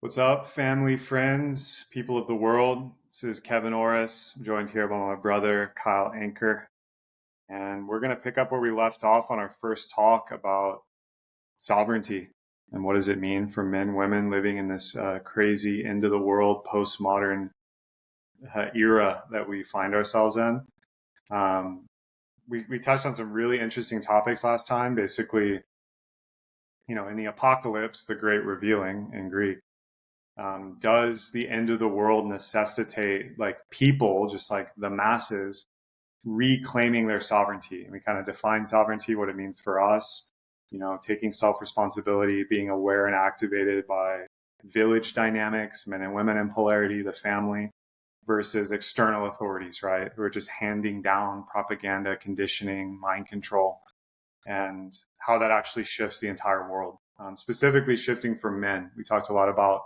What's up, family, friends, people of the world? This is Kevin Orosz. I'm joined here by my brother, Kyle Anker. And we're going to pick up where we left off on our first talk about sovereignty and what does it mean for men, women living in this crazy end of the world, postmodern era that we find ourselves in. Um, we touched on some really interesting topics last time. Basically, in the apocalypse, the great revealing in Greek. Does the end of the world necessitate like people, just like the masses, reclaiming their sovereignty? And we kind of define sovereignty, what it means for us, taking self-responsibility, being aware and activated by village dynamics, men and women in polarity, the family, versus external authorities, right? Who are just handing down propaganda, conditioning, mind control, and how that actually shifts the entire world. Specifically shifting for men. We talked a lot about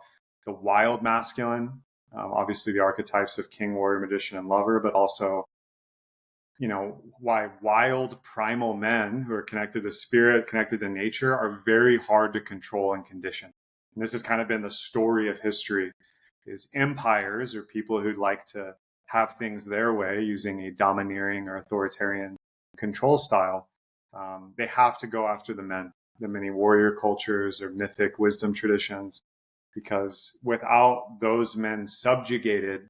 the wild masculine, obviously the archetypes of king, warrior, magician, and lover, but also, why wild primal men who are connected to spirit, connected to nature, are very hard to control and condition. And this has kind of been the story of history, is empires or people who'd like to have things their way using a domineering or authoritarian control style. They have to go after the men, the many warrior cultures or mythic wisdom traditions, because without those men subjugated,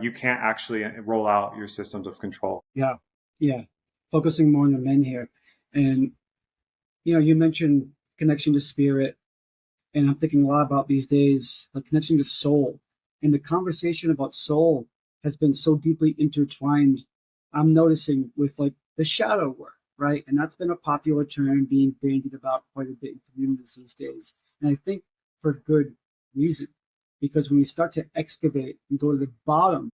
you can't actually roll out your systems of control. Yeah, yeah. Focusing more on the men here. And, you mentioned connection to spirit, and I'm thinking a lot about these days, the connection to soul. And the conversation about soul has been so deeply intertwined, I'm noticing, with like the shadow work, right? And that's been a popular term being bandied about quite a bit in communities these days. And I think for good reason, because when you start to excavate and go to the bottom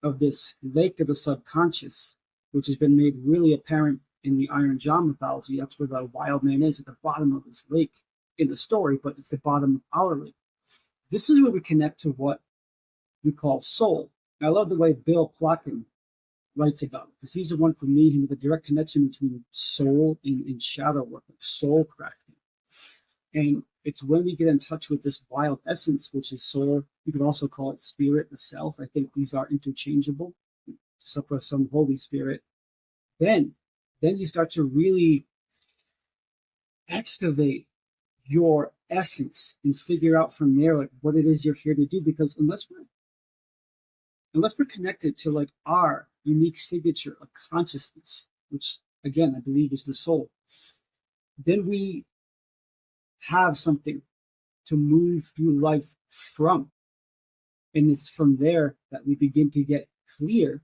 of this lake of the subconscious, which has been made really apparent in the Iron John mythology, that's where the wild man is, at the bottom of this lake in the story, but it's the bottom of our lake. This is where we connect to what we call soul. And I love the way Bill Plotkin writes about it, because he's the one, for me, who the direct connection between soul and shadow work, like soul crafting. And it's when we get in touch with this wild essence, which is soul. You could also call it spirit, the self. I think these are interchangeable. So for some Holy Spirit, then you start to really excavate your essence and figure out from there like what it is you're here to do. Because unless we're connected to like our unique signature of consciousness, which again I believe is the soul, then we have something to move through life from. And it's from there that we begin to get clear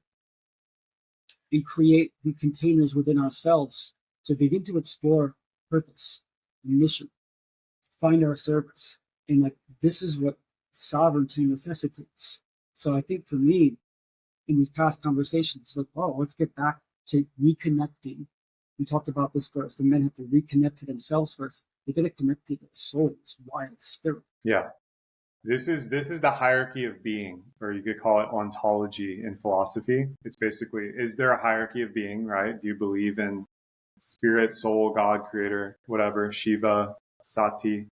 and create the containers within ourselves to begin to explore purpose, mission, find our service. And like this is what sovereignty necessitates. So I think for me, in these past conversations, it's like, oh, let's get back to reconnecting. We talked about this first. The men have to reconnect to themselves first. They got to connect to their soul, this wild spirit. Yeah. This is the hierarchy of being, or you could call it ontology in philosophy. It's basically, is there a hierarchy of being, right? Do you believe in spirit, soul, God, creator, whatever, Shiva, Sati,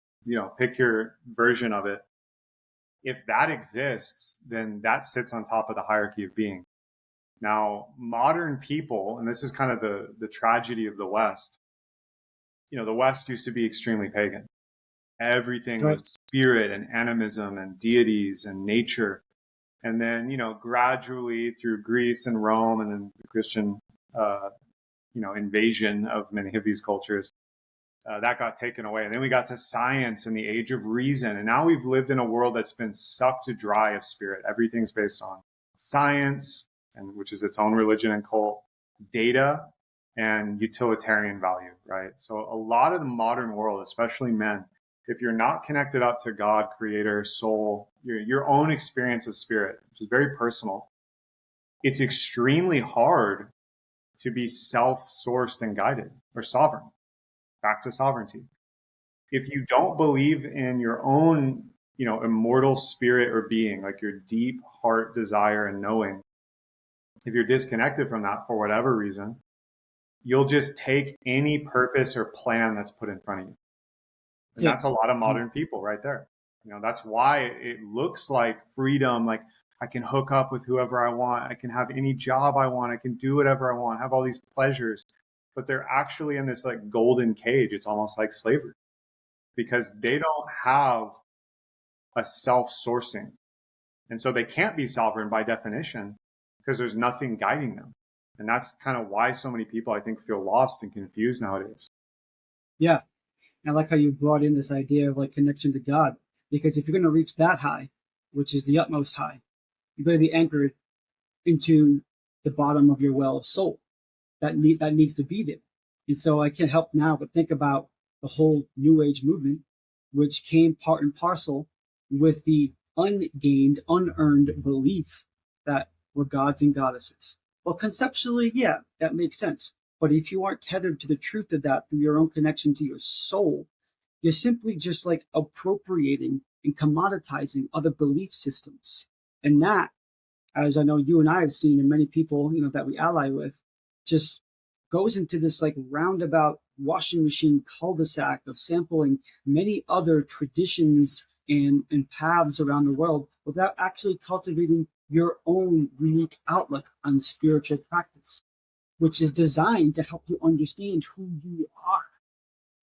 pick your version of it. If that exists, then that sits on top of the hierarchy of being. Now, modern people, and this is kind of the tragedy of the West, the West used to be extremely pagan. Everything was spirit and animism and deities and nature. And then, gradually through Greece and Rome and then the Christian, invasion of many of these cultures, that got taken away. And then we got to science and the age of reason. And now we've lived in a world that's been sucked dry of spirit. Everything's based on science, and which is its own religion and cult, data, and utilitarian value, right? So a lot of the modern world, especially men, if you're not connected up to God, creator, soul, your own experience of spirit, which is very personal, it's extremely hard to be self-sourced and guided or sovereign. Back to sovereignty. If you don't believe in your own, immortal spirit or being, like your deep heart desire and knowing, if you're disconnected from that for whatever reason, you'll just take any purpose or plan that's put in front of you. And that's a lot of modern people right there. That's why it looks like freedom. Like I can hook up with whoever I want. I can have any job I want. I can do whatever I want, have all these pleasures. But they're actually in this like golden cage. It's almost like slavery because they don't have a self-sourcing. And so they can't be sovereign by definition because there's nothing guiding them. And that's kind of why so many people, I think, feel lost and confused nowadays. Yeah. And I like how you brought in this idea of like connection to God, because if you're going to reach that high, which is the utmost high, you're going to be anchored into the bottom of your well of soul that needs to be there. And so I can't help now but think about the whole New Age movement, which came part and parcel with the ungained, unearned belief that we're gods and goddesses. Well, conceptually, yeah, that makes sense. But if you aren't tethered to the truth of that through your own connection to your soul, you're simply just like appropriating and commoditizing other belief systems. And that, as I know you and I have seen, and many people, that we ally with, just goes into this like roundabout washing machine cul-de-sac of sampling many other traditions and paths around the world without actually cultivating your own unique outlook on spiritual practice, which is designed to help you understand who you are.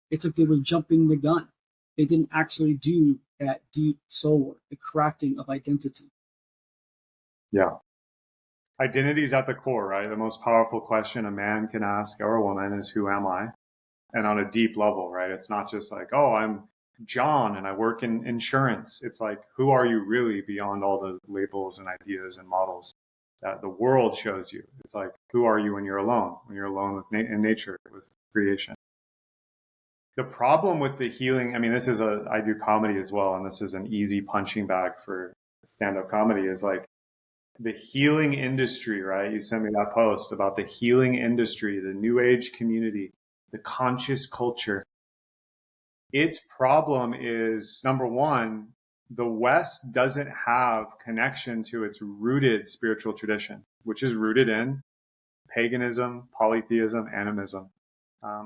It's like they were jumping the gun. They didn't actually do that deep soul work, the crafting of identity. Yeah. Identity is at the core, right? The most powerful question a man can ask or a woman is, who am I? And on a deep level, right? It's not just like, oh, I'm John and I work in insurance. It's like, who are you really beyond all the labels and ideas and models that the world shows you? It's like, who are you when you're alone with in nature, with creation? The problem with the healing, I mean, I do comedy as well, and this is an easy punching bag for stand-up comedy, is like the healing industry, right? You sent me that post about the healing industry, the new age community, the conscious culture. Its problem is, number one, the West doesn't have connection to its rooted spiritual tradition, which is rooted in paganism, polytheism, animism.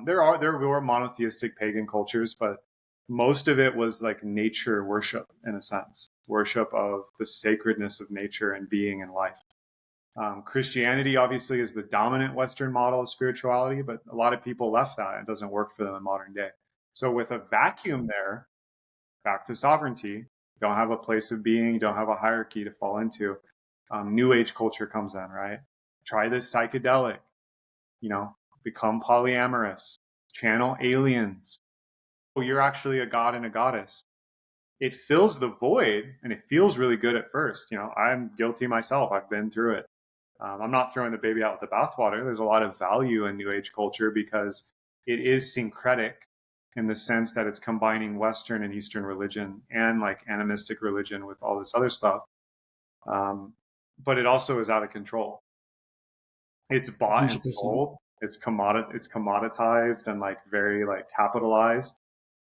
There were monotheistic pagan cultures, but most of it was like nature worship in a sense, worship of the sacredness of nature and being and life. Christianity obviously is the dominant Western model of spirituality, but a lot of people left that. It doesn't work for them in modern day. So with a vacuum there, back to sovereignty, don't have a place of being, don't have a hierarchy to fall into. New age culture comes in, right? Try this psychedelic, become polyamorous, channel aliens. Oh, you're actually a god and a goddess. It fills the void and it feels really good at first. I'm guilty myself. I've been through it. I'm not throwing the baby out with the bathwater. There's a lot of value in New Age culture because it is syncretic in the sense that it's combining Western and Eastern religion and like animistic religion with all this other stuff. But it also is out of control. It's bought 100%. and sold. It's commoditized and like very like capitalized,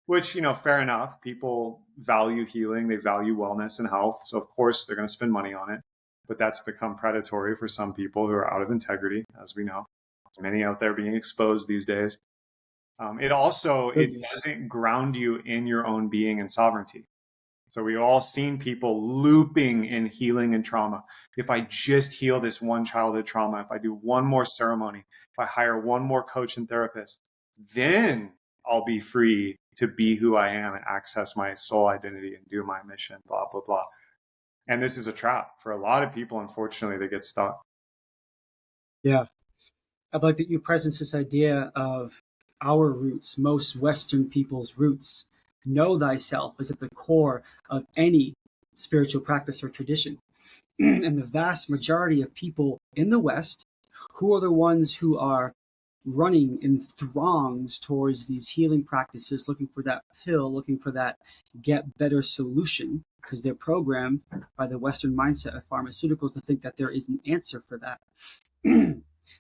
which, fair enough. People value healing. They value wellness and health. So of course they're going to spend money on it. But that's become predatory for some people who are out of integrity, as we know. There's many out there being exposed these days. It doesn't ground you in your own being and sovereignty. So we've all seen people looping in healing and trauma. If I just heal this one childhood trauma, if I do one more ceremony, if I hire one more coach and therapist, then I'll be free to be who I am and access my soul identity and do my mission, blah, blah, blah. And this is a trap for a lot of people. Unfortunately, they get stuck. Yeah. I'd like that you presence this idea of our roots, most Western people's roots. Know thyself is at the core of any spiritual practice or tradition. And the vast majority of people in the West, who are the ones who are running in throngs towards these healing practices, looking for that pill, looking for that get better solution, because they're programmed by the Western mindset of pharmaceuticals to think that there is an answer for that.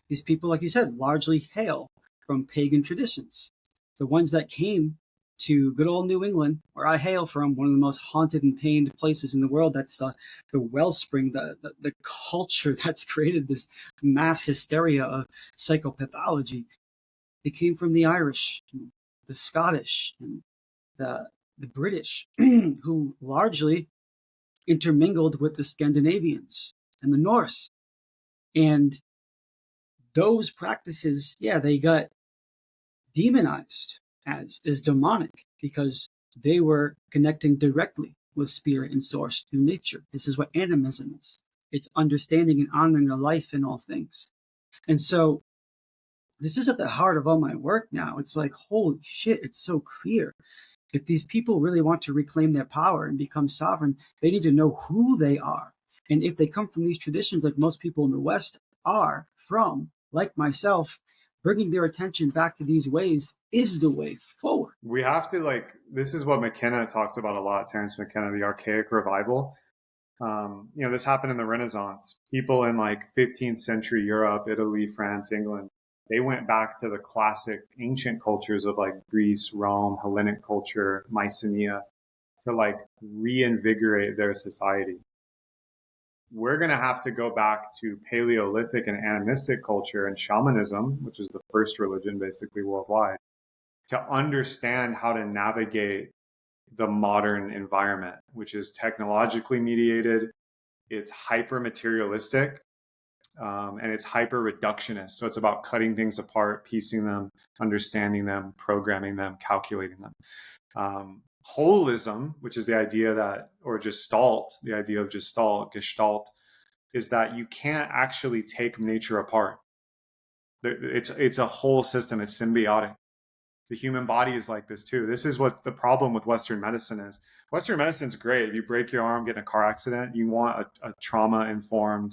These people, like you said, largely hail from pagan traditions. The ones that came to good old New England, where I hail from, one of the most haunted and pained places in the world. That's the wellspring, the culture that's created this mass hysteria of psychopathology. They came from the Irish, the Scottish, and the the British, who largely intermingled with the Scandinavians and the Norse. And those practices, yeah, they got demonized as demonic because they were connecting directly with spirit and source through nature. This is what animism is. It's understanding and honoring the life in all things. And so this is at the heart of all my work now. It's like, holy shit, it's so clear. If these people really want to reclaim their power and become sovereign, they need to know who they are. And if they come from these traditions, like most people in the West are from, like myself, bringing their attention back to these ways is the way forward. We have to, like, this is what McKenna talked about a lot, Terence McKenna, the archaic revival. This happened in the Renaissance. People in like 15th century Europe, Italy, France, England, they went back to the classic ancient cultures of like Greece, Rome, Hellenic culture, Mycenae, to like reinvigorate their society. We're going to have to go back to Paleolithic and animistic culture and shamanism, which is the first religion basically worldwide, to understand how to navigate the modern environment, which is technologically mediated, it's hyper materialistic, and it's hyper reductionist. So it's about cutting things apart, piecing them, understanding them, programming them, calculating them. Holism, which is the idea that, or Gestalt, the idea of Gestalt, is that you can't actually take nature apart. It's a whole system. It's symbiotic. The human body is like this too. This is what the problem with Western medicine is. Western medicine's great. If you break your arm, get in a car accident, you want a trauma-informed,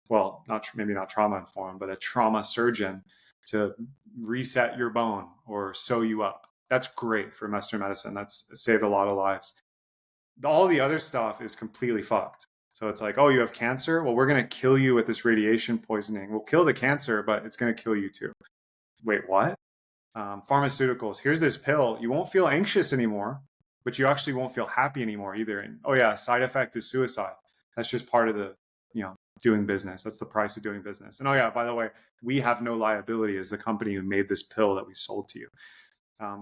well, maybe not trauma-informed, but a trauma surgeon to reset your bone or sew you up. That's great for Western medicine. That's saved a lot of lives. All the other stuff is completely fucked. So it's like, oh, you have cancer? Well, we're going to kill you with this radiation poisoning. We'll kill the cancer, but it's going to kill you too. Wait, what? Pharmaceuticals. Here's this pill. You won't feel anxious anymore, but you actually won't feel happy anymore either. And oh yeah, side effect is suicide. That's just part of the, doing business. That's the price of doing business. And oh yeah, by the way, we have no liability as the company who made this pill that we sold to you.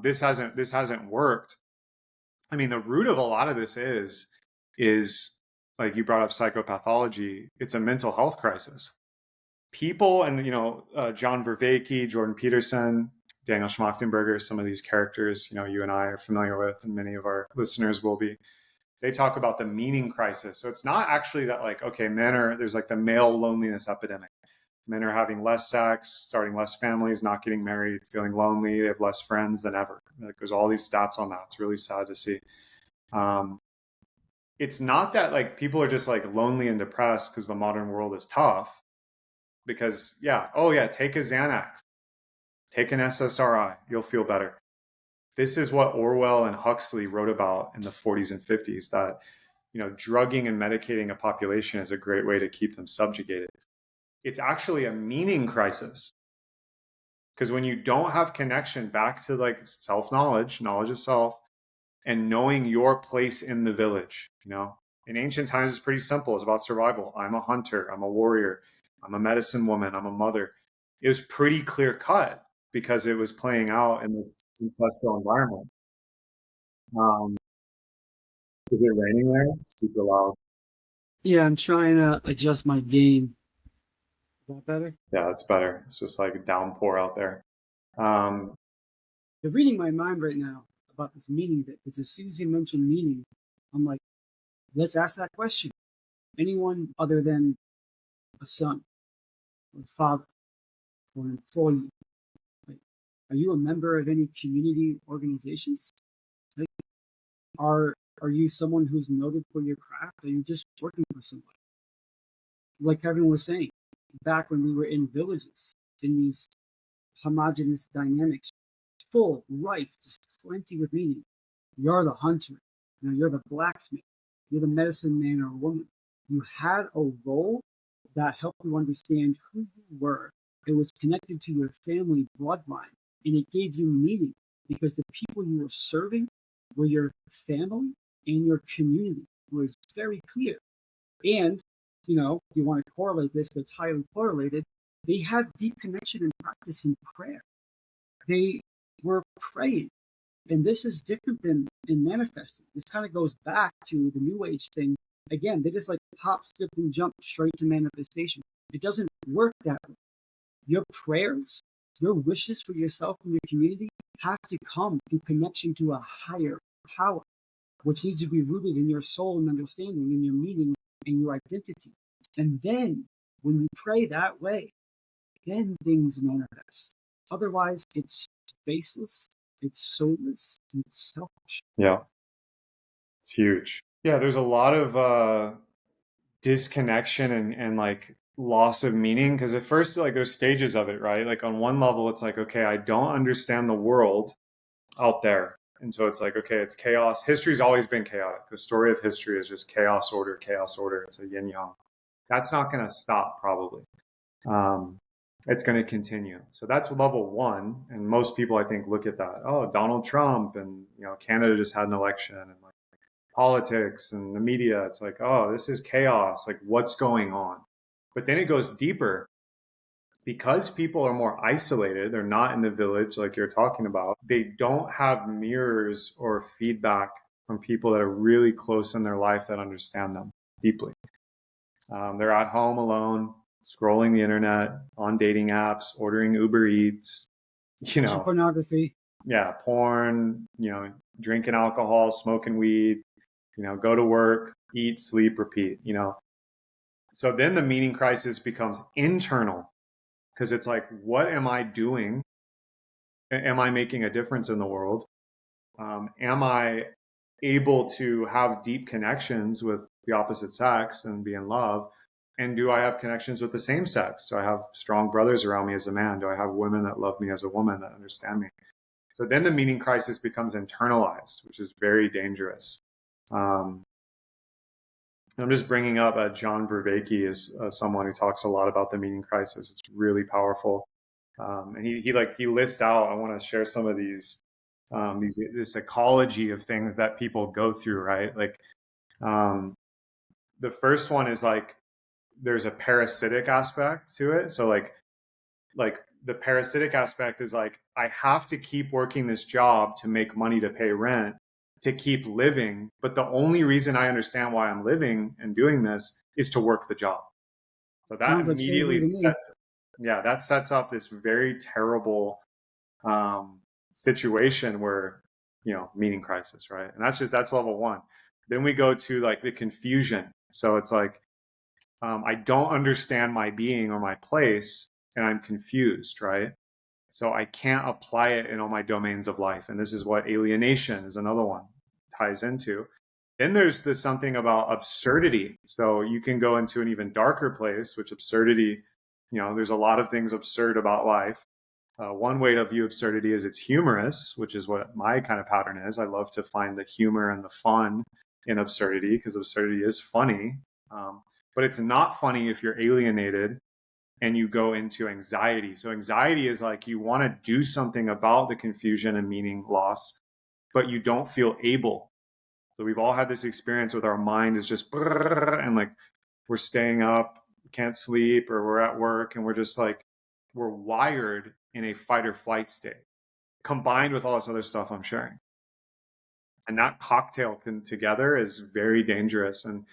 This hasn't worked. I mean, the root of a lot of this is like you brought up psychopathology. It's a mental health crisis. People, and John Vervaeke, Jordan Peterson, Daniel Schmachtenberger, some of these characters, you and I are familiar with, and many of our listeners will be. They talk about the meaning crisis. So it's not actually that like, okay, there's like the male loneliness epidemic. Men are having less sex, starting less families, not getting married, feeling lonely. They have less friends than ever. Like there's all these stats on that. It's really sad to see. It's not that like people are just like lonely and depressed because the modern world is tough. Because take a Xanax, take an SSRI, you'll feel better. This is what Orwell and Huxley wrote about in the 40s and 50s, that drugging and medicating a population is a great way to keep them subjugated. It's actually a meaning crisis, because when you don't have connection back to like self-knowledge, knowledge of self, and knowing your place in the village, in ancient times it's pretty simple. It's about survival. I'm a hunter, I'm a warrior, I'm a medicine woman, I'm a mother. It was pretty clear cut because it was playing out in this ancestral environment. Is it raining there? It's super loud. Yeah, I'm trying to adjust my gain. Is that better? Yeah, it's better. It's just like a downpour out there. You're reading my mind right now about this meaning bit, because as soon as you mention meaning, I'm like, let's ask that question. Anyone other than a son or a father or an employee, like, are you a member of any community organizations? Like, are you someone who's noted for your craft? Are you just working for somebody? Like Kevin was saying, back when we were in villages, in these homogenous dynamics, full, rife, just plenty with meaning. You're the hunter, you're the blacksmith, you're the medicine man or woman. You had a role that helped you understand who you were. It was connected to your family bloodline, and it gave you meaning because the people you were serving were your family and your community. It was very clear. And, you want to correlate this, but it's highly correlated. They had deep connection and practice in prayer. They were praying And this is different than in manifesting. This kind of goes back to the New Age thing. Again, they just like hop, skip, and jump straight to manifestation. It doesn't work that way. Your prayers, your wishes for yourself and your community have to come through connection to a higher power, which needs to be rooted in your soul and understanding, in your meaning and your identity. And then when you pray that way, then things manifest. Otherwise, it's baseless, it's soulless, and it's selfish. Yeah, it's huge. Yeah, there's a lot of disconnection and like loss of meaning, because at first, like, there's stages of it, right? Like on one level, it's like, okay, I don't understand the world out there. And so it's like, okay, it's chaos. History's always been chaotic. The story of history is just chaos, order, chaos, order. It's a yin yang. That's not going to stop, probably. It's going to continue. So that's level one. And most people, I think, look at that. Oh, Donald Trump, and Canada just had an election, and like politics and the media. It's like, oh, this is chaos. Like, what's going on? But then it goes deeper. Because people are more isolated, they're not in the village like you're talking about. They don't have mirrors or feedback from people that are really close in their life that understand them deeply. They're at home alone, scrolling the internet, on dating apps, ordering Uber Eats, pornography. Yeah, porn, drinking alcohol, smoking weed, go to work, eat, sleep, repeat, So then the meaning crisis becomes internal, because it's like, what am I doing? Am I making a difference in the world? Am I able to have deep connections with the opposite sex and be in love? And do I have connections with the same sex? Do I have strong brothers around me as a man? Do I have women that love me as a woman, that understand me? So then the meaning crisis becomes internalized, which is very dangerous. I'm just bringing up John Vervaeke as someone who talks a lot about the meaning crisis. It's really powerful. And he lists out, I want to share some of this ecology of things that people go through, right? Like, the first one is like, there's a parasitic aspect to it. So like the parasitic aspect is like, I have to keep working this job to make money to pay rent, to keep living. But the only reason I understand why I'm living and doing this is to work the job. So that Sounds immediately like that sets up this very terrible situation where, meaning crisis, right? And that's level one. Then we go to like the confusion. So it's like, I don't understand my being or my place, and I'm confused, right? So I can't apply it in all my domains of life. And this is what alienation is, another one, ties into. Then there's this something about absurdity. So you can go into an even darker place, which absurdity, there's a lot of things absurd about life. One way to view absurdity is it's humorous, which is what my kind of pattern is. I love to find the humor and the fun in absurdity, because absurdity is funny. But it's not funny if you're alienated and you go into anxiety. So anxiety is like, you want to do something about the confusion and meaning loss, but you don't feel able. So we've all had this experience with our mind is just, and like, we're staying up, can't sleep, or we're at work and we're just like, we're wired in a fight or flight state, combined with all this other stuff I'm sharing. And that cocktail together is very dangerous. And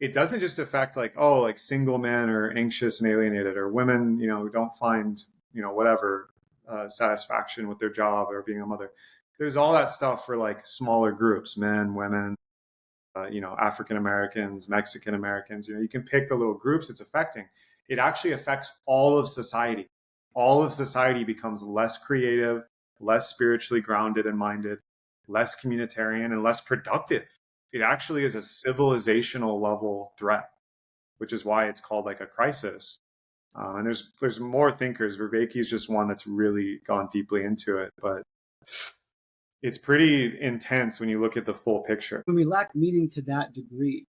it doesn't just affect like, oh, like single men are anxious and alienated, or women, who don't find, whatever satisfaction with their job or being a mother. There's all that stuff for like smaller groups, men, women, African Americans, Mexican Americans. You can pick the little groups it's affecting. It actually affects all of society. All of society becomes less creative, less spiritually grounded and minded, less communitarian, and less productive. It actually is a civilizational level threat, which is why it's called like a crisis. And there's more thinkers. Vervaeke is just one that's really gone deeply into it, but it's pretty intense when you look at the full picture. When we lack meaning to that degree,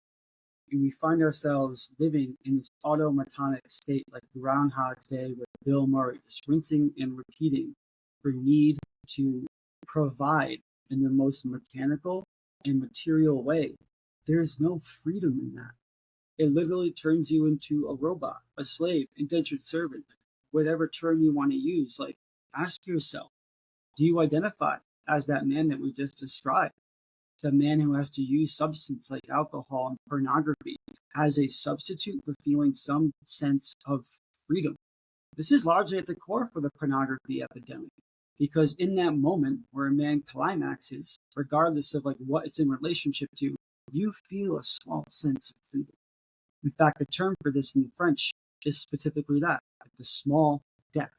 and we find ourselves living in this automatonic state like Groundhog's Day with Bill Murray, just rinsing and repeating for need to provide in the most mechanical and material way, there's no freedom in that. It literally turns you into a robot, a slave, indentured servant, whatever term you want to use. Like, ask yourself, do you identify as that man that we just described, the man who has to use substance like alcohol and pornography as a substitute for feeling some sense of freedom. This is largely at the core for the pornography epidemic, because in that moment where a man climaxes, regardless of like what it's in relationship to, you feel a small sense of freedom. In fact, the term for this in French is specifically that, the small death.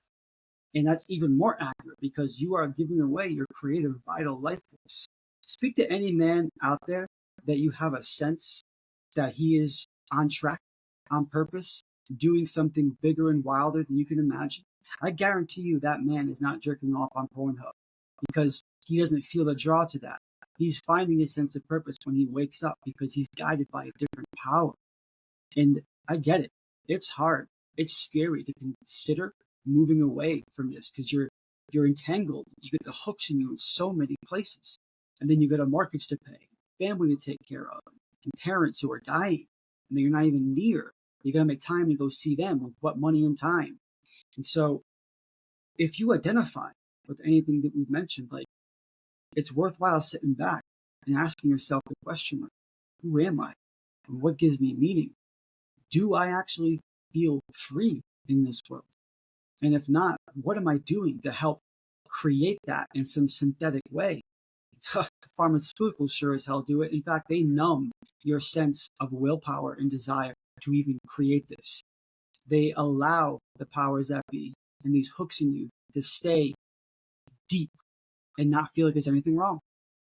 And that's even more accurate because you are giving away your creative, vital life force. Speak to any man out there that you have a sense that he is on track, on purpose, doing something bigger and wilder than you can imagine. I guarantee you that man is not jerking off on Pornhub because he doesn't feel the draw to that. He's finding a sense of purpose when he wakes up because he's guided by a different power. And I get it. It's hard. It's scary to consider moving away from this because you're entangled. You get the hooks in you in so many places. And then you got a mortgage to pay, family to take care of, and parents who are dying, and you're not even near. You got to make time to go see them with what money and time. And so if you identify with anything that we've mentioned, like it's worthwhile sitting back and asking yourself the question, like, who am I? And what gives me meaning? Do I actually feel free in this world? And if not, what am I doing to help create that in some synthetic way? Pharmaceuticals sure as hell do it. In fact, they numb your sense of willpower and desire to even create this. They allow the powers that be and these hooks in you to stay deep and not feel like there's anything wrong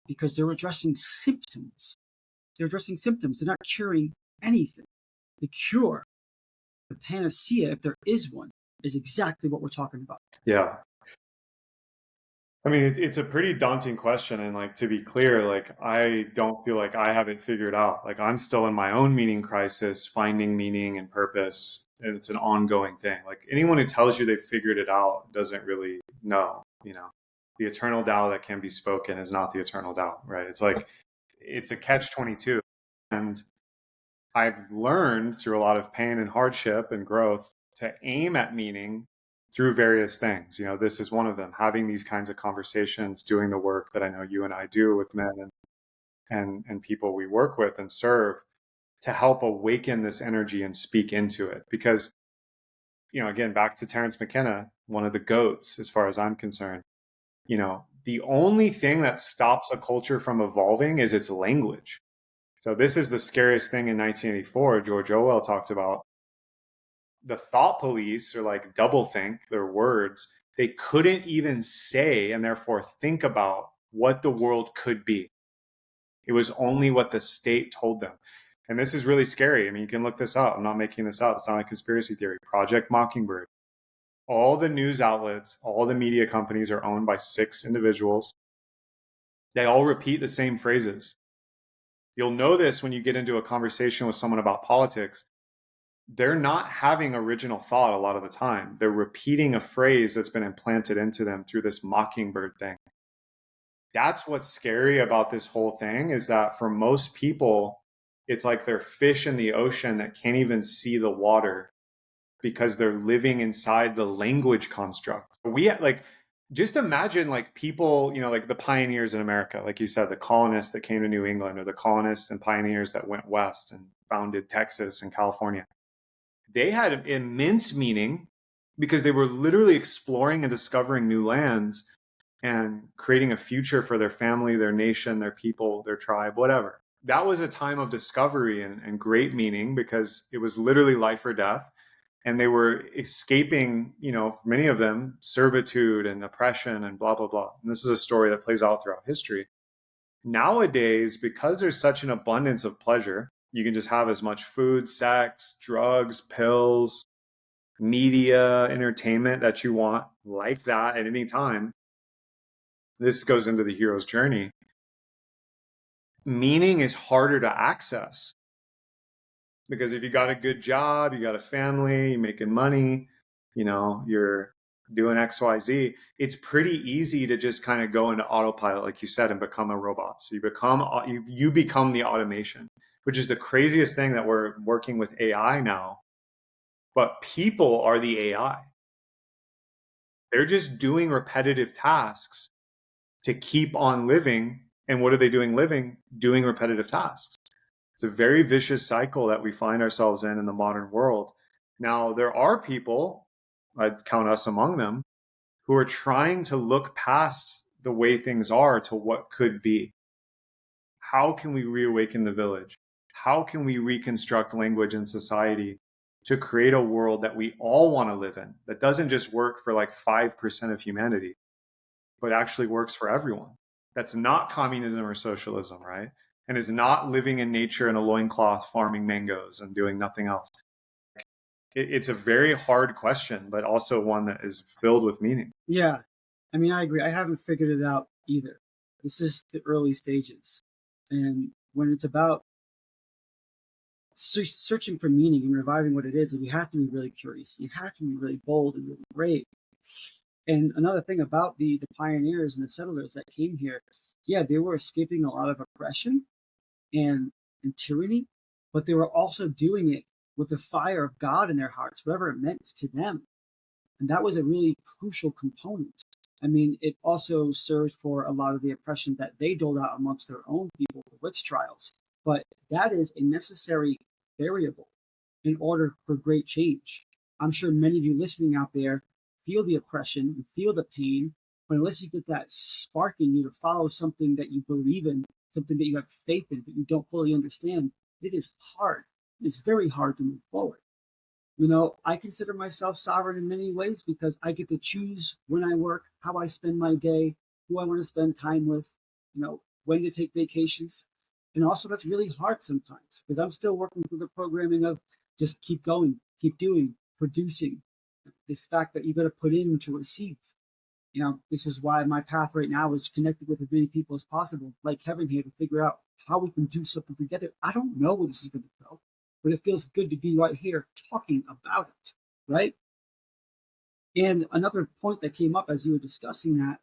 because they're addressing symptoms. They're addressing symptoms. They're not curing anything. The cure, the panacea, if there is one, is exactly what we're talking about. Yeah. I mean, it's a pretty daunting question. And like, to be clear, like, I don't feel like I have it figured out. Like, I'm still in my own meaning crisis, finding meaning and purpose. And it's an ongoing thing. Like, anyone who tells you they've figured it out doesn't really know, you know. The eternal Tao that can be spoken is not the eternal Tao, right? It's like, it's a catch-22. And I've learned through a lot of pain and hardship and growth to aim at meaning through various things. You know, this is one of them, having these kinds of conversations, doing the work that I know you and I do with men and people we work with and serve to help awaken this energy and speak into it. Because, you know, again, back to Terence McKenna, one of the GOATs, as far as I'm concerned, you know, the only thing that stops a culture from evolving is its language. So this is the scariest thing in 1984, George Orwell talked about. The thought police, or like doublethink, their words, they couldn't even say and therefore think about what the world could be. It was only what the state told them. And this is really scary. I mean, you can look this up. I'm not making this up. It's not a conspiracy theory. Project Mockingbird. All the news outlets, all the media companies are owned by 6 individuals. They all repeat the same phrases. You'll know this when you get into a conversation with someone about politics. They're not having original thought a lot of the time. They're repeating a phrase that's been implanted into them through this mockingbird thing. That's what's scary about this whole thing, is that for most people, it's like they're fish in the ocean that can't even see the water because they're living inside the language construct. Just imagine like people, you know, like the pioneers in America, like you said, the colonists that came to New England, or the colonists and pioneers that went west and founded Texas and California. They had immense meaning because they were literally exploring and discovering new lands and creating a future for their family, their nation, their people, their tribe, whatever. That was a time of discovery and great meaning because it was literally life or death. And they were escaping, you know, many of them, servitude and oppression and blah, blah, blah. And this is a story that plays out throughout history. Nowadays, because there's such an abundance of pleasure, you can just have as much food, sex, drugs, pills, media, entertainment that you want, like that at any time. This goes into the hero's journey. Meaning is harder to access because if you got a good job, you got a family, you're making money, you know, you're doing XYZ, it's pretty easy to just kind of go into autopilot, like you said, and become a robot. So you become the automation, which is the craziest thing, that we're working with AI now. But people are the AI. They're just doing repetitive tasks to keep on living. And what are they doing living? Doing repetitive tasks. It's a very vicious cycle that we find ourselves in the modern world. Now, there are people, I'd count us among them, who are trying to look past the way things are to what could be. How can we reawaken the village? How can we reconstruct language and society to create a world that we all want to live in, that doesn't just work for like 5% of humanity, but actually works for everyone? That's not communism or socialism, right? And is not living in nature in a loincloth farming mangoes and doing nothing else. It's a very hard question, but also one that is filled with meaning. Yeah. I mean, I agree. I haven't figured it out either. This is the early stages. And when it's about searching for meaning and reviving what it is, you have to be really curious. You have to be really bold and really brave. And another thing about the pioneers and the settlers that came here, yeah, they were escaping a lot of oppression and tyranny, but they were also doing it with the fire of God in their hearts, whatever it meant to them. And that was a really crucial component. I mean, it also served for a lot of the oppression that they doled out amongst their own people, the witch trials. But that is a necessary variable in order for great change. I'm sure many of you listening out there feel the oppression and feel the pain, but unless you get that spark in you to follow something that you believe in, something that you have faith in, but you don't fully understand, it is hard. It's very hard to move forward. You know, I consider myself sovereign in many ways because I get to choose when I work, how I spend my day, who I want to spend time with, you know, when to take vacations. And also, that's really hard sometimes because I'm still working through the programming of just keep going, keep doing, producing. This fact that you got to put in to receive. You know, this is why my path right now is connected with as many people as possible, like Kevin here, to figure out how we can do something together. I don't know where this is going to go, but it feels good to be right here talking about it, right? And another point that came up as you were discussing that,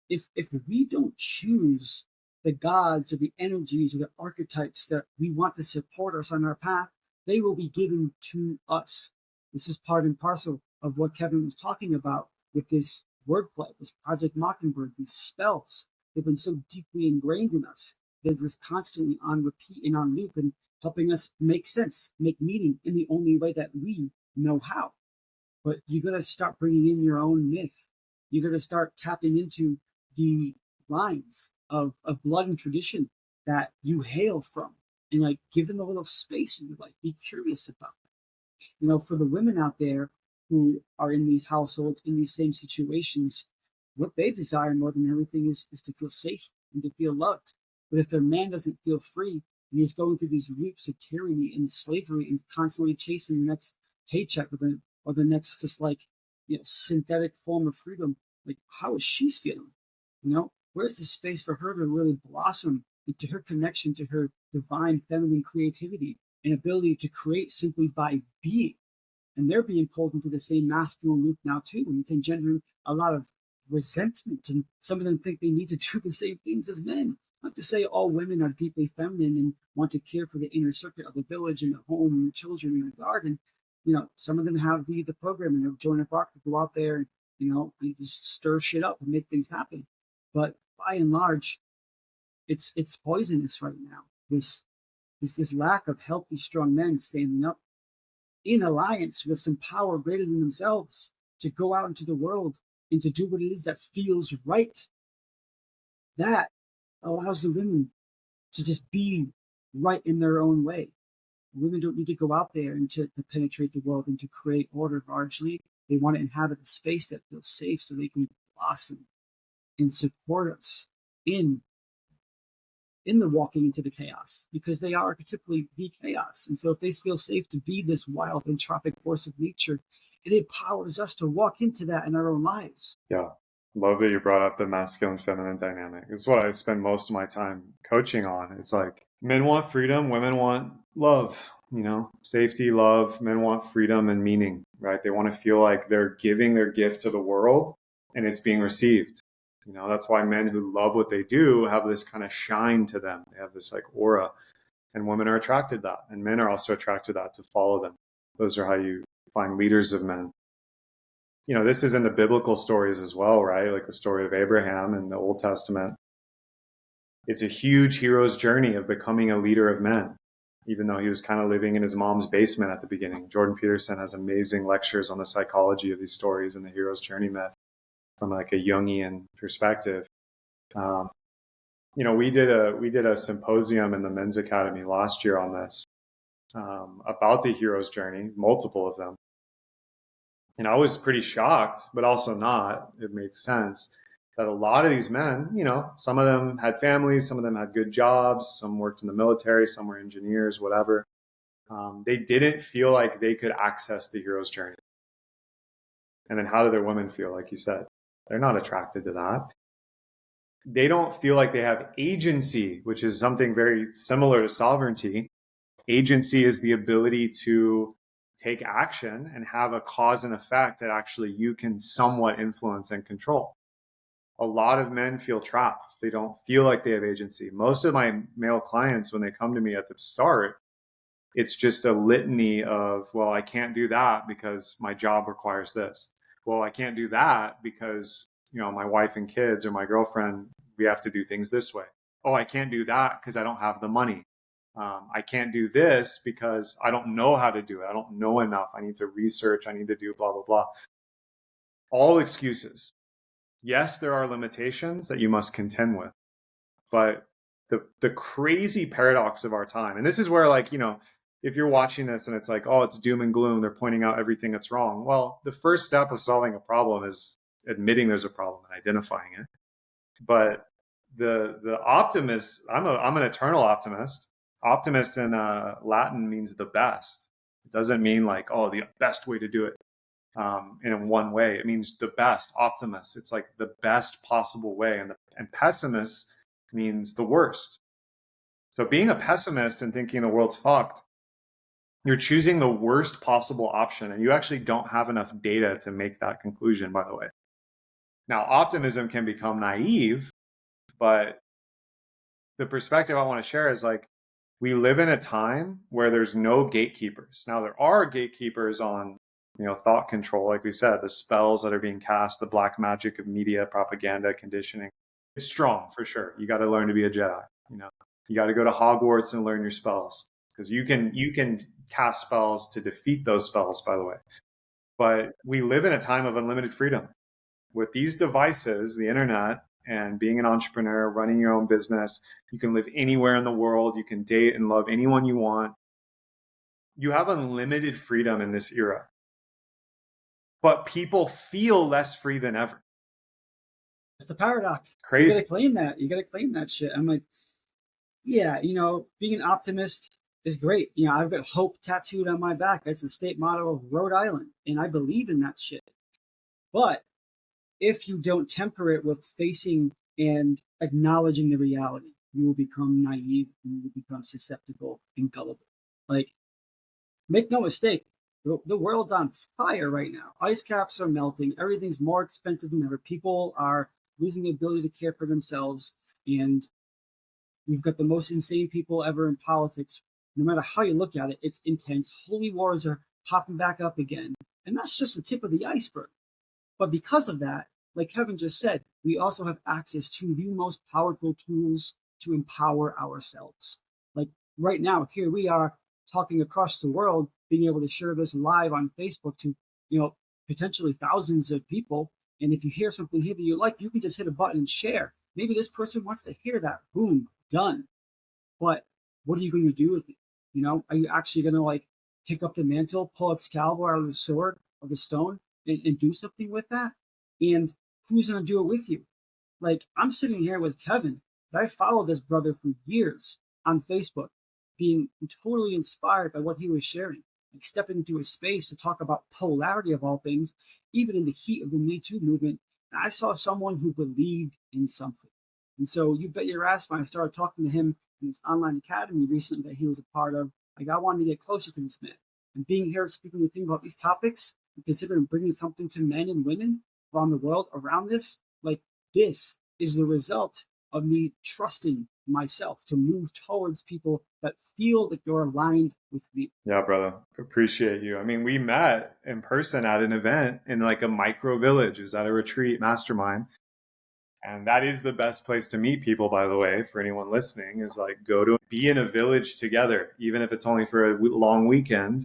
if we don't choose the gods or the energies or the archetypes that we want to support us on our path, they will be given to us. This is part and parcel of what Kevin was talking about with this wordplay, this Project Mockingbird, these spells. They've been so deeply ingrained in us. They're just constantly on repeat and on loop and helping us make sense, make meaning in the only way that we know how. But you got to start bringing in your own myth. You got to start tapping into the lines of blood and tradition that you hail from, and like give them a little space and like be curious about it. You know, for the women out there who are in these households, in these same situations, what they desire more than everything is to feel safe and to feel loved. But if their man doesn't feel free and he's going through these loops of tyranny and slavery and constantly chasing the next paycheck or the next just like, you know, synthetic form of freedom, like how is she feeling? You know, where's the space for her to really blossom into her connection to her divine feminine creativity and ability to create simply by being? And they're being pulled into the same masculine loop now too, and it's engendering a lot of resentment. And some of them think they need to do the same things as men. Not to say all women are deeply feminine and want to care for the inner circuit of the village and the home and the children and the garden. You know, some of them have the programming of join a rock to go out there and, you know, and just stir shit up and make things happen. But by and large, it's poisonous right now. This lack of healthy, strong men standing up in alliance with some power greater than themselves to go out into the world and to do what it is that feels right. That allows the women to just be right in their own way. Women don't need to go out there and to penetrate the world and to create order largely. They want to inhabit a space that feels safe so they can blossom and support us in the walking into the chaos, because they are archetypically the chaos. And so if they feel safe to be this wild entropic force of nature, it empowers us to walk into that in our own lives. Yeah. Love that you brought up the masculine feminine dynamic. It's what I spend most of my time coaching on. It's like men want freedom, women want love, you know, safety, love. Men want freedom and meaning, right? They want to feel like they're giving their gift to the world and it's being received. You know, that's why men who love what they do have this kind of shine to them. They have this like aura, and women are attracted to that, and men are also attracted to that, to follow them. Those are how you find leaders of men. this is in the biblical stories as well, right? Like the story of Abraham in the Old Testament. It's a huge hero's journey of becoming a leader of men, even though he was kind of living in his mom's basement at the beginning. Jordan Peterson has amazing lectures on the psychology of these stories and the hero's journey myth from like a Jungian perspective. We did a symposium in the Men's Academy last year on this, about the hero's journey, multiple of them. And I was pretty shocked, but also not. It made sense that a lot of these men, some of them had families, some of them had good jobs, some worked in the military, some were engineers, whatever. They didn't feel like they could access the hero's journey. And then how do their women feel? Like you said, they're not attracted to that. They don't feel like they have agency, which is something very similar to sovereignty. Agency is the ability to take action and have a cause and effect that actually you can somewhat influence and control. A lot of men feel trapped. They don't feel like they have agency. Most of my male clients, when they come to me at the start, it's just a litany of, well, I can't do that because my job requires this. Well, I can't do that because, my wife and kids or my girlfriend, we have to do things this way. Oh, I can't do that because I don't have the money. I can't do this because I don't know how to do it. I don't know enough. I need to research. I need to do blah, blah, blah. All excuses. Yes, there are limitations that you must contend with, but the crazy paradox of our time, and this is where, like, if you're watching this and it's like, oh, it's doom and gloom, they're pointing out everything that's wrong. Well, the first step of solving a problem is admitting there's a problem and identifying it. But the optimist, I'm an eternal optimist. Optimist in Latin means the best. It doesn't mean like, oh, the best way to do it in one way. It means the best. Optimist, it's like the best possible way. And pessimist means the worst. So being a pessimist and thinking the world's fucked, you're choosing the worst possible option, and you actually don't have enough data to make that conclusion, by the way. Now, optimism can become naive, but the perspective I want to share is like, we live in a time where there's no gatekeepers. Now, there are gatekeepers on, thought control, like we said, the spells that are being cast, the black magic of media, propaganda, conditioning. It's strong for sure. You got to learn to be a Jedi. You got to go to Hogwarts and learn your spells, because you can cast spells to defeat those spells, by the way. But we live in a time of unlimited freedom. With these devices, the internet, and being an entrepreneur, running your own business, you can live anywhere in the world. You can date and love anyone you want. You have unlimited freedom in this era. But people feel less free than ever. It's the paradox. Crazy. You gotta claim that. You gotta claim that shit. I'm like, yeah, being an optimist is great. I've got hope tattooed on my back. That's the state motto of Rhode Island, and I believe in that shit. But if you don't temper it with facing and acknowledging the reality, you will become naive and you will become susceptible and gullible. Like, make no mistake, the world's on fire right now. Ice caps are melting. Everything's more expensive than ever. People are losing the ability to care for themselves. And we've got the most insane people ever in politics. No matter how you look at it, it's intense. Holy wars are popping back up again. And that's just the tip of the iceberg. But because of that, like Kevin just said, we also have access to the most powerful tools to empower ourselves. Like right now, here we are talking across the world, being able to share this live on Facebook to, potentially thousands of people. And if you hear something here that you like, you can just hit a button and share. Maybe this person wants to hear that. Boom, done. But what are you going to do with it? Are you actually going to like pick up the mantle, pull Excalibur out of the sword or the stone and do something with that? And who's going to do it with you? Like, I'm sitting here with Kevin, because I followed this brother for years on Facebook, being totally inspired by what he was sharing. Like, stepping into a space to talk about polarity of all things, even in the heat of the Me Too movement, I saw someone who believed in something. And so you bet your ass when I started talking to him in this online academy recently that he was a part of, like, I wanted to get closer to this man. And being here speaking with him about these topics, and considering bringing something to men and women around the world around this, like, this is the result of me trusting myself to move towards people that feel that you're aligned with me. Yeah, brother. Appreciate you. I mean, we met in person at an event in like a micro village. It was at a retreat mastermind. And that is the best place to meet people, by the way, for anyone listening, is like go to be in a village together, even if it's only for a long weekend.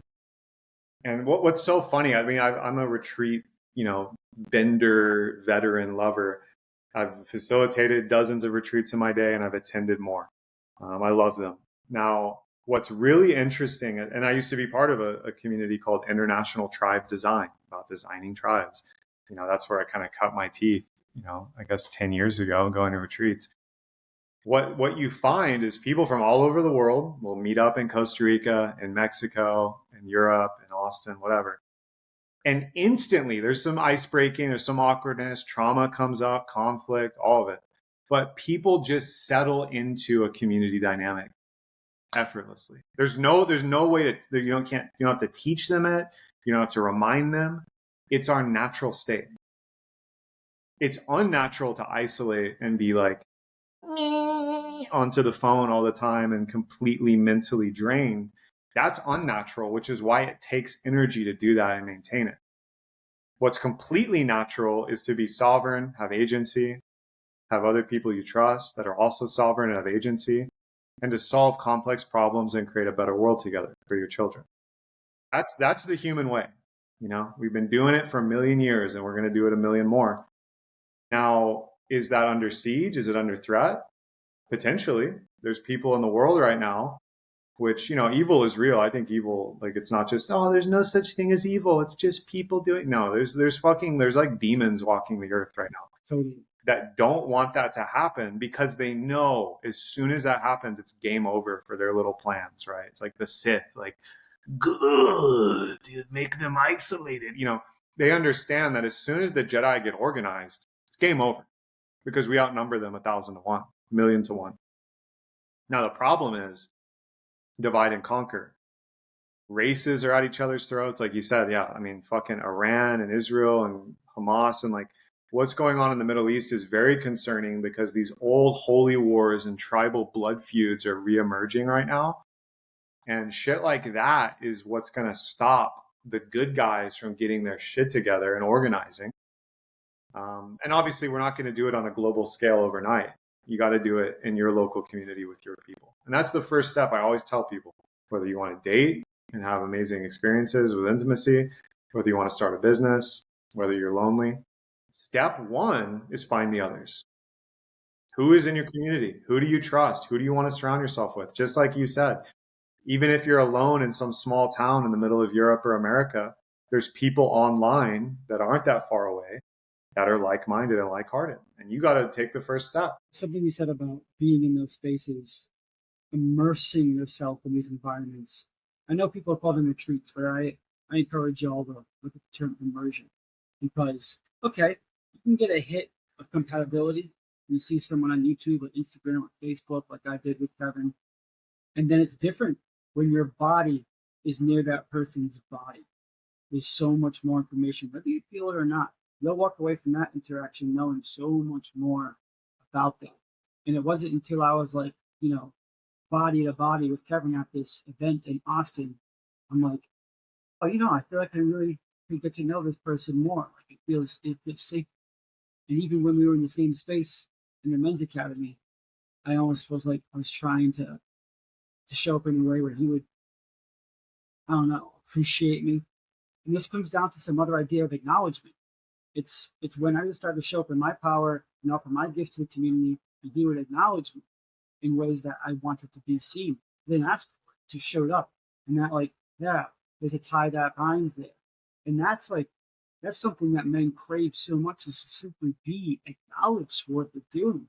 And what's so funny, I mean, I'm a retreat, bender, veteran, lover. I've facilitated dozens of retreats in my day, and I've attended more. I love them. Now, what's really interesting, and I used to be part of a community called International Tribe Design, about designing tribes. That's where I kind of cut my teeth, I guess 10 years ago, going to retreats. What you find is people from all over the world will meet up in Costa Rica, in Mexico, in Europe, in Austin, whatever. And instantly there's some ice breaking, there's some awkwardness, trauma comes up, conflict, all of it. But people just settle into a community dynamic effortlessly. There's no way to, you don't have to teach them it. You don't have to remind them. It's our natural state. It's unnatural to isolate and be like onto the phone all the time and completely mentally drained. That's unnatural, which is why it takes energy to do that and maintain it. What's completely natural is to be sovereign, have agency, have other people you trust that are also sovereign and have agency, and to solve complex problems and create a better world together for your children. That's the human way. We've been doing it for a million years, and we're going to do it a million more. Now, is that under siege? Is it under threat? Potentially. There's people in the world right now, which, evil is real. I think evil, like, it's not just, oh, there's no such thing as evil. It's just people doing, no, there's like demons walking the earth right now. Totally. That don't want that to happen because they know as soon as that happens, it's game over for their little plans, right? It's like the Sith, like, good, make them isolated. They understand that as soon as the Jedi get organized, it's game over because we outnumber them 1,000 to 1, million to 1. Now, the problem is divide and conquer. Races are at each other's throats. Like you said, yeah, I mean, fucking Iran and Israel and Hamas and like what's going on in the Middle East is very concerning because these old holy wars and tribal blood feuds are reemerging right now. And shit like that is what's going to stop the good guys from getting their shit together and organizing. And obviously, we're not going to do it on a global scale overnight. You got to do it in your local community with your people. And that's the first step. I always tell people, whether you want to date and have amazing experiences with intimacy, whether you want to start a business, whether you're lonely, step one is find the others. Who is in your community? Who do you trust? Who do you want to surround yourself with? Just like you said, even if you're alone in some small town in the middle of Europe or America, there's people online that aren't that far away that are like-minded and like-hearted. And you got to take the first step. Something you said about being in those spaces, immersing yourself in these environments. I know people call them retreats, but I encourage y'all to look at the term immersion because, okay, you can get a hit of compatibility. You see someone on YouTube or Instagram or Facebook like I did with Kevin. And then it's different when your body is near that person's body. There's so much more information, whether you feel it or not. You'll walk away from that interaction knowing so much more about them. And it wasn't until I was like, body to body with Kevin at this event in Austin, I'm like, oh, I feel like I really could get to know this person more. Like it feels safe. And even when we were in the same space in the men's academy, I almost was like I was trying to show up in a way where he would, I don't know, appreciate me. And this comes down to some other idea of acknowledgement. It's when I just started to show up in my power and offer my gifts to the community, and he would acknowledge me in ways that I wanted to be seen. I didn't ask for it, just showed up. And that there's a tie that binds there. And that's something that men crave so much, is to simply be acknowledged for what they're doing.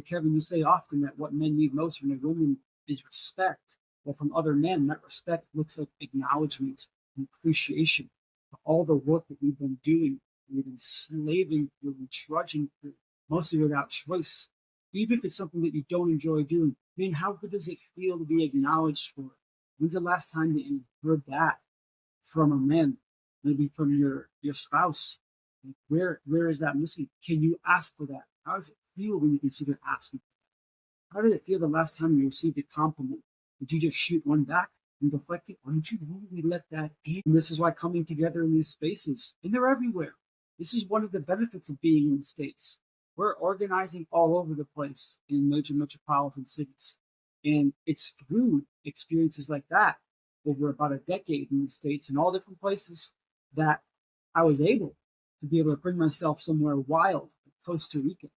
Kevin, you say often that what men need most from their women is respect. Well, from other men, that respect looks like acknowledgement and appreciation for all the work that we've been doing. We've been slaving through and trudging through, mostly without choice. Even if it's something that you don't enjoy doing, I mean, how good does it feel to be acknowledged for it? When's the last time that you heard that from a man, maybe from your spouse? Like where is that missing? Can you ask for that? How does it feel when you consider asking? How did it feel the last time you received a compliment? Did you just shoot one back and deflect it, or did you really let that in? And this is why coming together in these spaces, and they're everywhere. This is one of the benefits of being in the States. We're organizing all over the place in major metropolitan cities. And it's through experiences like that over about a decade in the States and all different places that I was able to be able to bring myself somewhere wild, like Costa Rica,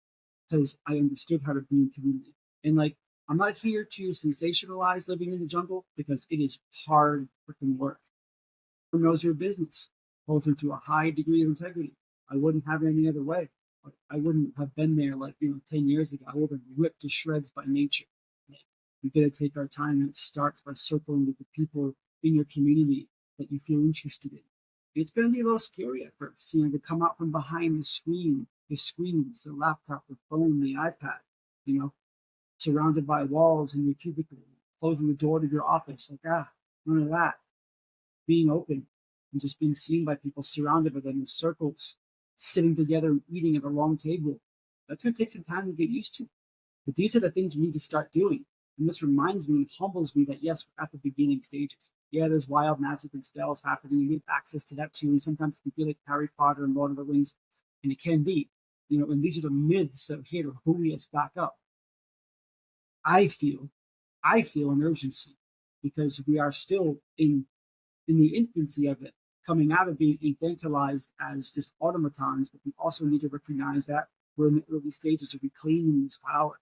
because I understood how to be in community. And like, I'm not here to sensationalize living in the jungle because it is hard freaking work. Who knows your business? Holds her to a high degree of integrity. I wouldn't have it any other way. I wouldn't have been there like 10 years ago. I would have been ripped to shreds by nature. We got to take our time, and it starts by circling with the people in your community that you feel interested in. It's going to be a little scary at first, to come out from behind the screens, the laptop, the phone, the iPad, surrounded by walls in your cubicle, closing the door to your office, none of that. Being open and just being seen by people, surrounded by them in circles, sitting together and eating at a long table. That's going to take some time to get used to. But these are the things you need to start doing. And this reminds me and humbles me that, yes, we're at the beginning stages. Yeah, there's wild magic and spells happening, and we have access to that too. And sometimes it can feel like Harry Potter and Lord of the Rings, and it can be. And these are the myths that are here to buoy us back up. I feel an urgency because we are still in the infancy of it, coming out of being infantilized as just automatons, but we also need to recognize that we're in the early stages of reclaiming this power.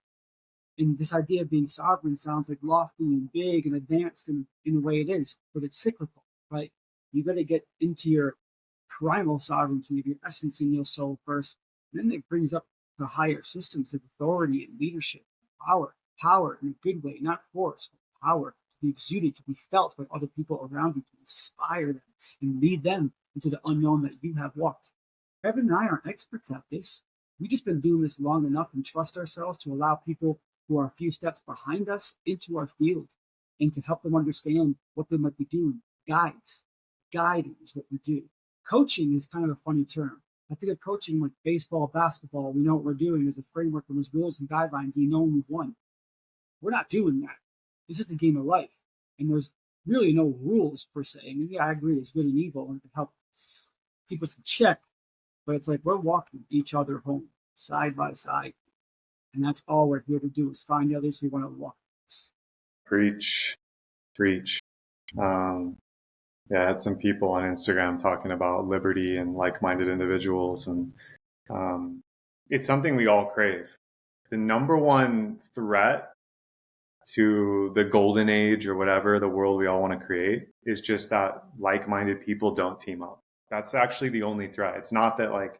And this idea of being sovereign sounds like lofty and big and advanced in the way it is, but it's cyclical, right? You got to get into your primal sovereignty of your essence in your soul first. And then it brings up the higher systems of authority and leadership, power in a good way, not force, but power to be exuded, to be felt by other people around you, to inspire them and lead them into the unknown that you have walked. Kevin and I aren't experts at this. We've just been doing this long enough and trust ourselves to allow people who are a few steps behind us into our field and to help them understand what they might be doing. Guiding is what we do. Coaching is kind of a funny term. I think of coaching like baseball, basketball. We know what we're doing. There's a framework and there's rules and guidelines. You know when we've won. We're not doing that. It's just a game of life. And there's really no rules per se. And yeah, I agree, it's good and evil and it can help keep us in check. But it's like we're walking each other home side by side. And that's all we're here to do is find others who want to walk with us. Preach. I had some people on Instagram talking about liberty and like-minded individuals, and it's something we all crave. The number one threat to the golden age or whatever the world we all want to create is just that like-minded people don't team up. That's actually the only threat. It's not that like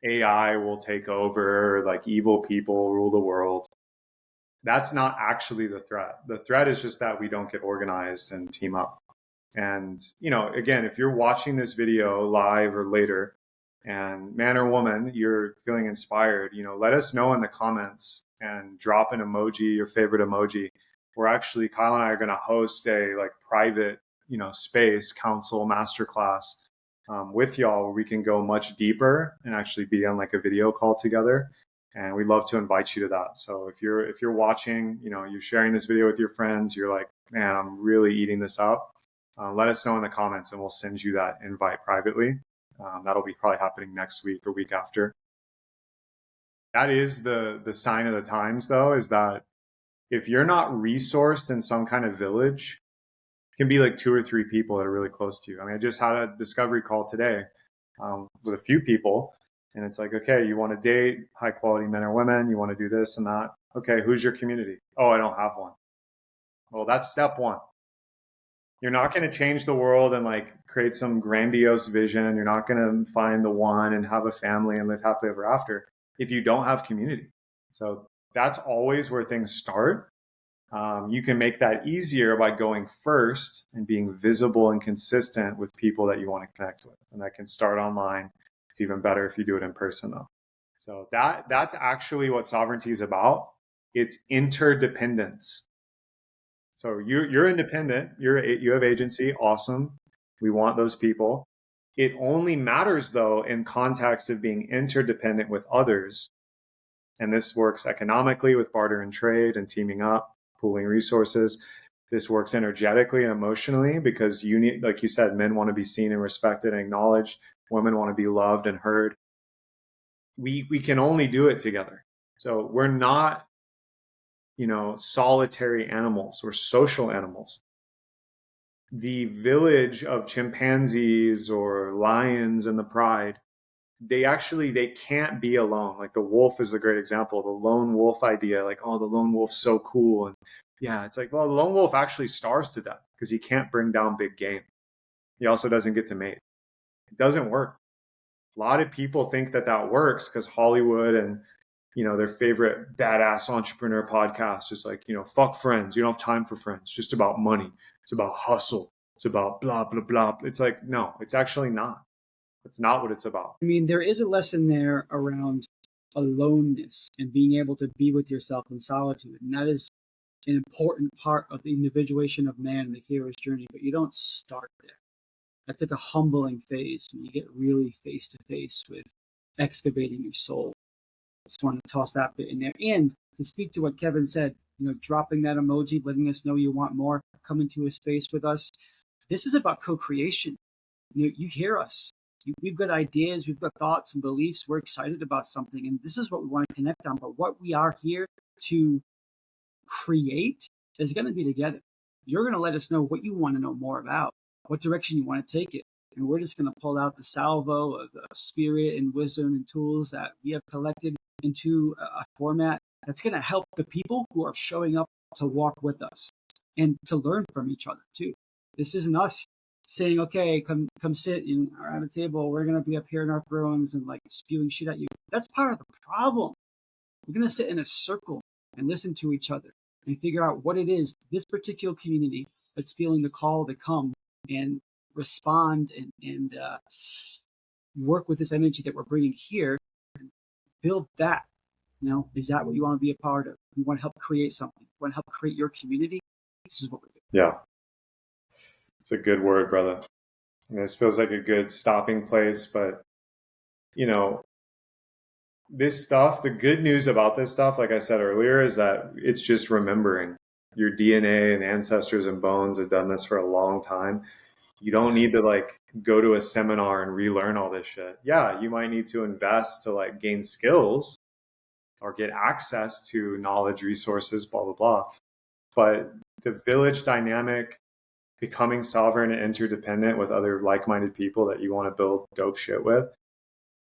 AI will take over, or like evil people rule the world. That's not actually the threat. The threat is just that we don't get organized and team up. And, again, if you're watching this video live or later, and man or woman, you're feeling inspired, let us know in the comments and drop an emoji, your favorite emoji. We're actually, Kyle and I are going to host a private, space council masterclass with y'all where we can go much deeper and actually be on a video call together. And we'd love to invite you to that. So if you're watching, you're sharing this video with your friends, you're like, man, I'm really eating this up. Let us know in the comments and we'll send you that invite privately. That'll be probably happening next week or week after. That is the sign of the times, though, is that if you're not resourced in some kind of village, it can be like 2 or 3 people that are really close to you. I mean, I just had a discovery call today with a few people, and it's like, okay, you want to date high quality men or women, you want to do this and that. Okay, who's your community? Oh, I don't have one. Well, that's step one. You're not going to change the world and create some grandiose vision. You're not going to find the one and have a family and live happily ever after if you don't have community. So that's always where things start. You can make that easier by going first and being visible and consistent with people that you want to connect with. And that can start online. It's even better if you do it in person, though. So that's actually what sovereignty is about. It's interdependence. So you're independent. You have agency. Awesome. We want those people. It only matters, though, in context of being interdependent with others. And this works economically with barter and trade and teaming up, pooling resources. This works energetically and emotionally because you need, like you said, men want to be seen and respected and acknowledged. Women want to be loved and heard. We can only do it together. So we're not, solitary animals. We're social animals. The village of chimpanzees or lions in the pride, they can't be alone. Like the wolf is a great example. The lone wolf idea, like, oh, the lone wolf's so cool. And yeah, it's like, well, the lone wolf actually starves to death because he can't bring down big game. He also doesn't get to mate. It doesn't work. A lot of people think that works because Hollywood and, their favorite badass entrepreneur podcast is like, fuck friends. You don't have time for friends. It's just about money. It's about hustle. It's about blah, blah, blah. It's like, no, it's actually not. It's not what it's about. I mean, there is a lesson there around aloneness and being able to be with yourself in solitude. And that is an important part of the individuation of man in the hero's journey, but you don't start there. That's like a humbling phase when you get really face to face with excavating your soul. Just want to toss that bit in there. And to speak to what Kevin said, dropping that emoji, letting us know you want more, come into a space with us. This is about co-creation. You hear us. We've got ideas, we've got thoughts and beliefs. We're excited about something, and this is what we want to connect on. But what we are here to create is going to be together. You're going to let us know what you want to know more about, what direction you want to take it. And we're just going to pull out the salvo of spirit and wisdom and tools that we have collected into a format that's going to help the people who are showing up to walk with us and to learn from each other too. This isn't us saying, okay, come sit around a table. We're going to be up here in our thrones and like spewing shit at you. That's part of the problem. We're going to sit in a circle and listen to each other and figure out what it is, this particular community that's feeling the call to come and respond and work with this energy that we're bringing here and build that. Is that what you want to be a part of? You want to help create something? You want to help create your community? This is what we're doing. Yeah. It's a good word, brother. And this feels like a good stopping place, but this stuff, the good news about this stuff, like I said earlier, is that it's just remembering. Your DNA and ancestors and bones have done this for a long time. You don't need to go to a seminar and relearn all this shit. Yeah, you might need to invest to gain skills or get access to knowledge, resources, blah, blah, blah. But the village dynamic, becoming sovereign and interdependent with other like-minded people that you want to build dope shit with,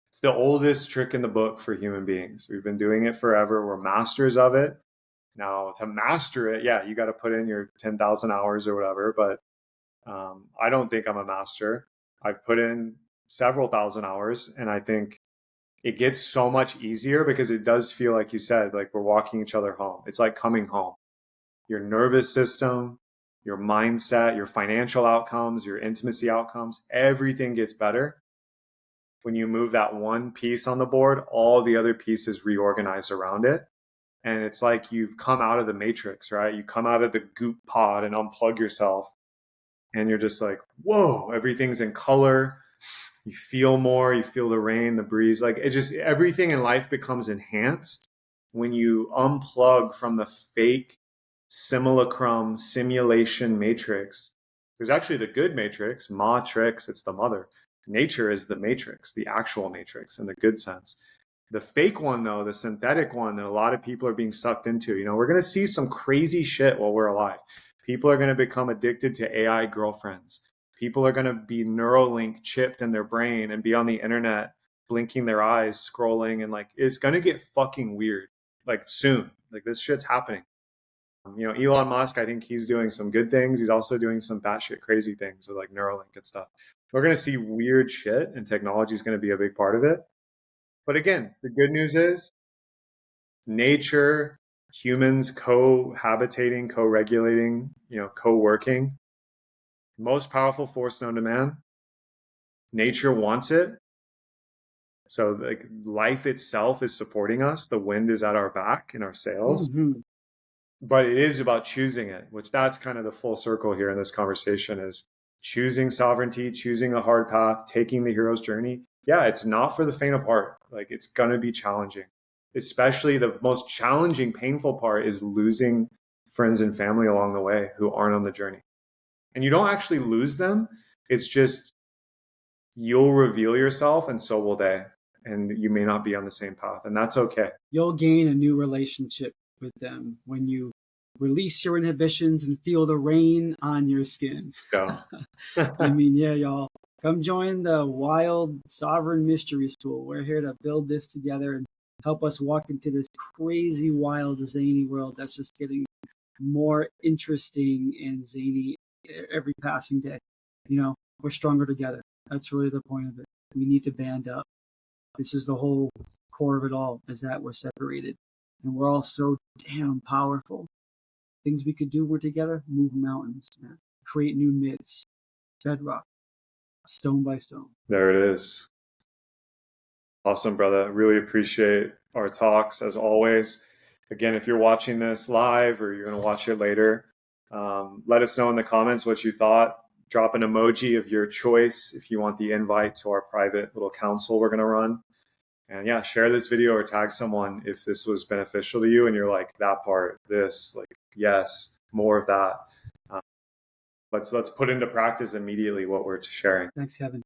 it's the oldest trick in the book for human beings. We've been doing it forever. We're masters of it. Now, to master it, yeah, you got to put in your 10,000 hours or whatever, but I don't think I'm a master. I've put in several thousand hours, and I think it gets so much easier because it does feel, like you said, like we're walking each other home. It's like coming home. Your nervous system, your mindset, your financial outcomes, your intimacy outcomes, everything gets better. When you move that one piece on the board, all the other pieces reorganize around it. And it's like you've come out of the matrix, right? You come out of the goop pod and unplug yourself. And you're just like, whoa, everything's in color. You feel more, you feel the rain, the breeze. Everything in life becomes enhanced when you unplug from the fake simulacrum simulation matrix. There's actually the good matrix, matrix, it's the mother. Nature is the matrix, the actual matrix in the good sense. The fake one, though, the synthetic one that a lot of people are being sucked into, we're going to see some crazy shit while we're alive. People are going to become addicted to AI girlfriends. People are going to be Neuralink chipped in their brain and be on the internet, blinking their eyes, scrolling. And it's going to get fucking weird, soon. This shit's happening. Elon Musk, I think he's doing some good things. He's also doing some batshit crazy things with Neuralink and stuff. We're going to see weird shit, and technology is going to be a big part of it. But again, the good news is nature, humans cohabitating, co-regulating, co-working. Most powerful force known to man. Nature wants it. So life itself is supporting us. The wind is at our back in our sails. Mm-hmm. But it is about choosing it, which that's kind of the full circle here in this conversation, is choosing sovereignty, choosing a hard path, taking the hero's journey. Yeah, it's not for the faint of heart. It's going to be challenging. especially the most challenging, painful part is losing friends and family along the way who aren't on the journey. And you don't actually lose them. It's just you'll reveal yourself and so will they. And you may not be on the same path. And that's okay. You'll gain a new relationship with them when you release your inhibitions and feel the rain on your skin. Go. I mean, yeah, y'all. Come join the Wild Sovereign Mystery School. We're here to build this together and help us walk into this crazy, wild, zany world that's just getting more interesting and zany every passing day. You know, we're stronger together. That's really the point of it. We need to band up. This is the whole core of it all, is that we're separated. And we're all so damn powerful. Things we could do, we're together, move mountains, man. Create new myths, bedrock, stone by stone. There it is. Awesome, brother. Really appreciate our talks as always. Again, if you're watching this live or you're going to watch it later, let us know in the comments what you thought. Drop an emoji of your choice if you want the invite to our private little council we're going to run. And yeah, share this video or tag someone if this was beneficial to you and you're like, that part, this, like, yes, more of that. Let's put into practice immediately what we're sharing. Thanks, Kevin.